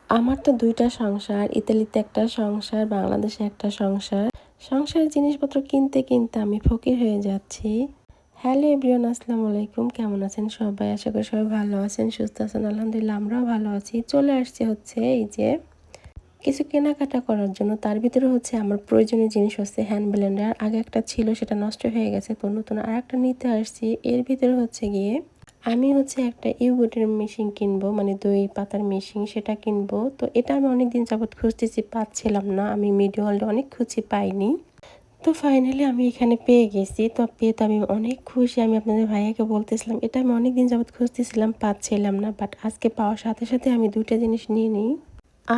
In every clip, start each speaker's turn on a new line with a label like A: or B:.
A: আমার তো ২ টা সংসার। ইতালিতে একটা সংসার, বাংলাদেশে একটা সংসার। সংসারের জিনিসপত্র কিনতে আমি ফকির হয়ে যাচ্ছি। হ্যালো এভরিওয়ান, আসসালামু আলাইকুম। কেমন আছেন সবাই? আশা করি সবাই ভালো আছেন, সুস্থ আছেন। আলহামদুলিল্লাহ আমরাও ভালো আছি। চলে আসছি হচ্ছে এই যে কিছু কেনাকাটা করার জন্য। তার ভিতরে হচ্ছে আমার প্রয়োজনীয় জিনিস হচ্ছে হ্যান্ড ব্লেন্ডার। আগে একটা ছিল, সেটা নষ্ট হয়ে গেছে। তো নতুন আরেকটা নিতে আসছি। এর ভিতরে হচ্ছে গিয়ে আমি হচ্ছে একটা ইয়োগর্টের মেশিন কিনবো, মানে দই পাতার মেশিন, সেটা কিনবো। তো এটা আমি অনেকদিন যাবত খুঁজতেছি, পাচ্ছিলাম না। আমি মিডিয়া হলে অনেক খুঁজে পাইনি। তো ফাইনালি আমি এখানে পেয়ে গেছি। তো পেয়ে তো আমি অনেক খুশি। আমি আপনাদের ভাইয়াকে বলতেছিলাম এটা আমি অনেকদিন যাবত খুঁজতেছিলাম, পাচ্ছিলাম না। বাট আজকে পাওয়ার সাথে সাথে আমি ২টা জিনিস নিয়ে নিই।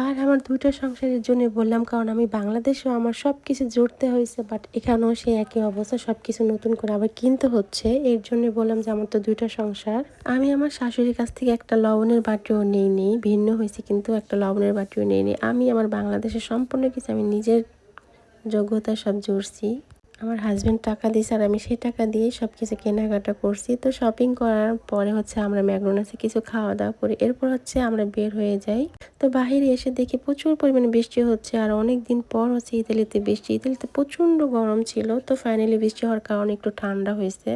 A: আর আমার ২ টা সংসারের জন্য বললাম, কারণ আমি বাংলাদেশেও আমার সবকিছু জুড়তে হয়েছে, বাট এখানেও সেই একই অবস্থা, সবকিছু নতুন করে আবার কিনতে হচ্ছে। এর জন্য বললাম যে আমার তো ২ টা সংসার। আমি আমার শাশুড়ির কাছ থেকে একটা লবণের বাটিও নেইনি, ভিন্ন হয়েছে কিন্তু একটা লবণের বাটিও নেইনি। আমি আমার বাংলাদেশের সম্পূর্ণ কিছু আমি নিজের যোগ্যতায় সব জুড়ছি। আমার হাজব্যান্ড টাকা দিয়েছে আর আমি সেই টাকা দিয়েই সব কিছু কেনাকাটা করছি। তো শপিং করার পরে হচ্ছে আমরা ম্যাকডোনাল্ডসে কিছু খাওয়া দাওয়া করি। এরপর হচ্ছে আমরা বের হয়ে যাই। তো বাহিরে এসে দেখি প্রচুর পরিমাণে বৃষ্টি হচ্ছে, আর অনেক দিন পর হচ্ছে ইতালিতে বৃষ্টি। ইতালিতে প্রচণ্ড গরম ছিল। তো ফাইনালি বৃষ্টি হওয়ার কারণে একটু ঠান্ডা হয়েছে।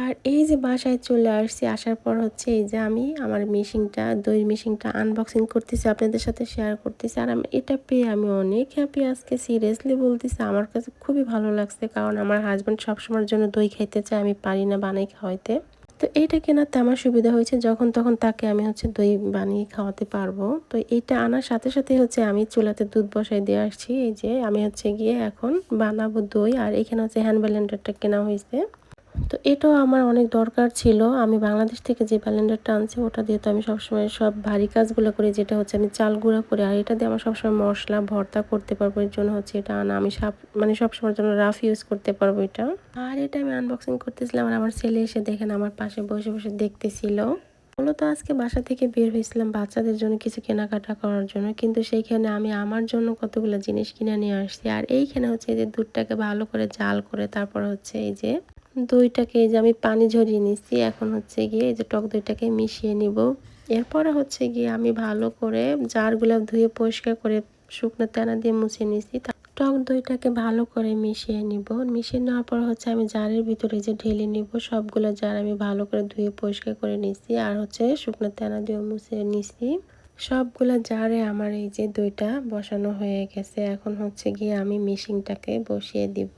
A: আর এই যে বাসায় চলে আসছি, আসার পর হচ্ছে এই যে আমি আমার মেশিনটা, দইয়ের মেশিনটা আনবক্সিং করতেছি, আপনাদের সাথে শেয়ার করতেছি। আর আমি এটা পেয়ে আমি অনেক হ্যাপি আজকে, সিরিয়াসলি বলতেছি। আমার কাছে খুবই ভালো লাগছে, কারণ আমার হাজব্যান্ড সবসময়ের জন্য দই খাইতে চায়, আমি পারি না বানাই খাওয়াইতে। তো এইটা কেনাতে আমার সুবিধা হয়েছে, যখন তখন তাকে আমি হচ্ছে দই বানিয়ে খাওয়াতে পারবো। তো এইটা আনার সাথে সাথে হচ্ছে আমি চুলাতে দুধ বসাই দিয়ে আসছি। এই যে আমি হচ্ছে গিয়ে এখন বানাবো দই। আর এখানে হচ্ছে হ্যান্ড ব্লেন্ডারটা কেনা হয়েছে। তো এটাও আমার অনেক দরকার ছিল। আমি বাংলাদেশ থেকে যে ব্লেন্ডারটা আনছি ওটা দিয়ে তো আমি সবসময় সব ভারী কাজগুলো করি, যেটা হচ্ছে আমি চাল গুঁড়া করি। আর এটা দিয়ে আমার সবসময় মশলা ভর্তা করতে পারবো, এর জন্য হচ্ছে এটা আনা। আমি মানে সবসময়ের জন্য রাফ ইউজ করতে পারবো এটা। আর এটা আমি আনবক্সিং করতেছিলাম, আর আমার ছেলে এসে দেখেন আমার পাশে বসে বসে দেখতেছিল। মূলত আজকে বাসা থেকে বের হয়েছিলাম বাচ্চাদের জন্য কিছু কেনাকাটা করার জন্য, কিন্তু সেইখানে আমি আমার জন্য কতগুলো জিনিস কিনে নিয়ে আসছি। আর এইখানে হচ্ছে এই যে দুধটাকে ভালো করে জাল করে তারপর হচ্ছে এই যে দইটাকে, এই যে আমি পানি ঝরিয়ে নিচ্ছি। এখন হচ্ছে গিয়ে এই যে টক দইটাকে মিশিয়ে নিব। এরপরে হচ্ছে গিয়ে আমি ভালো করে জারগুলো ধুয়ে পরিষ্কার করে শুকনো তেনা দিয়ে মুছে নিচ্ছি। টক দইটাকে ভালো করে মিশিয়ে নিব। মিশিয়ে নেওয়ার পর হচ্ছে আমি জারের ভিতরে যে ঢেলে নিব। সবগুলো জার আমি ভালো করে ধুয়ে পরিষ্কার করে নিচ্ছি, আর হচ্ছে শুকনো তেনা দিয়ে মুছে নিচ্ছি। সবগুলা জারে আমার এই যে দইটা বসানো হয়ে গেছে। এখন হচ্ছে গিয়ে আমি মেশিনটাকে বসিয়ে দিব।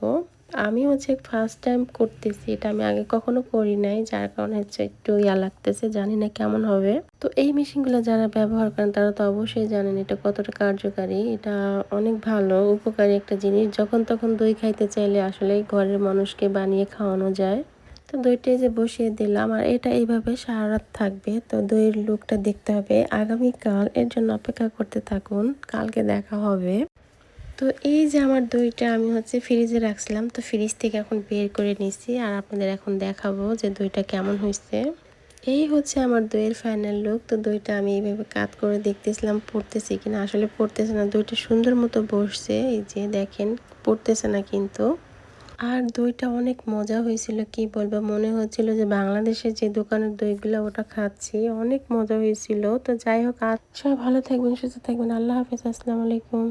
A: আমি হচ্ছে ফার্স্ট টাইম করতেছি এটা, আমি আগে কখনো করি নাই, যার কারণে হচ্ছে একটু লাগতেছে, জানি না কেমন হবে। তো এই মেশিনগুলো যারা ব্যবহার করেন তারা তো অবশ্যই জানেন এটা কতটা কার্যকারী। এটা অনেক ভালো উপকারী একটা জিনিস। যখন তখন দই খাইতে চাইলে আসলে ঘরের মানুষকে বানিয়ে খাওয়ানো যায়। তো দইটাই যে বসিয়ে দিলাম, আর এটা এইভাবে সারা রাত থাকবে। তো দইয়ের লুকটা দেখতে হবে আগামীকাল, এর জন্য অপেক্ষা করতে থাকুন, কালকে দেখা হবে। তো এই যে আমার দইটা আমি হচ্ছে ফ্রিজে রাখছিলাম, তো ফ্রিজ থেকে এখন বের করে নিছি, আর আপনাদের এখন দেখাবো যে দইটা কেমন হয়েছে। এই হচ্ছে আমার দইয়ের ফাইনাল লুক। তো দইটা আমি এইভাবে কাট করে দেখতেছিলাম পড়তেছে কিনা, আসলে পড়তেছে না। দইটা সুন্দর মতো বসছে, এই যে দেখেন, পড়তেছে না কিন্তু। আর দইটা অনেক মজা হয়েছিল, কি বলবো, মনে হচ্ছিল যে বাংলাদেশের যে দোকানের দইগুলো ওটা খাচ্ছি, অনেক মজা হয়েছিল। তো যাই হোক, আজ সবাই ভালো থাকবেন, সুস্থ থাকবেন। আল্লাহ হাফেজ, আসসালামু আলাইকুম।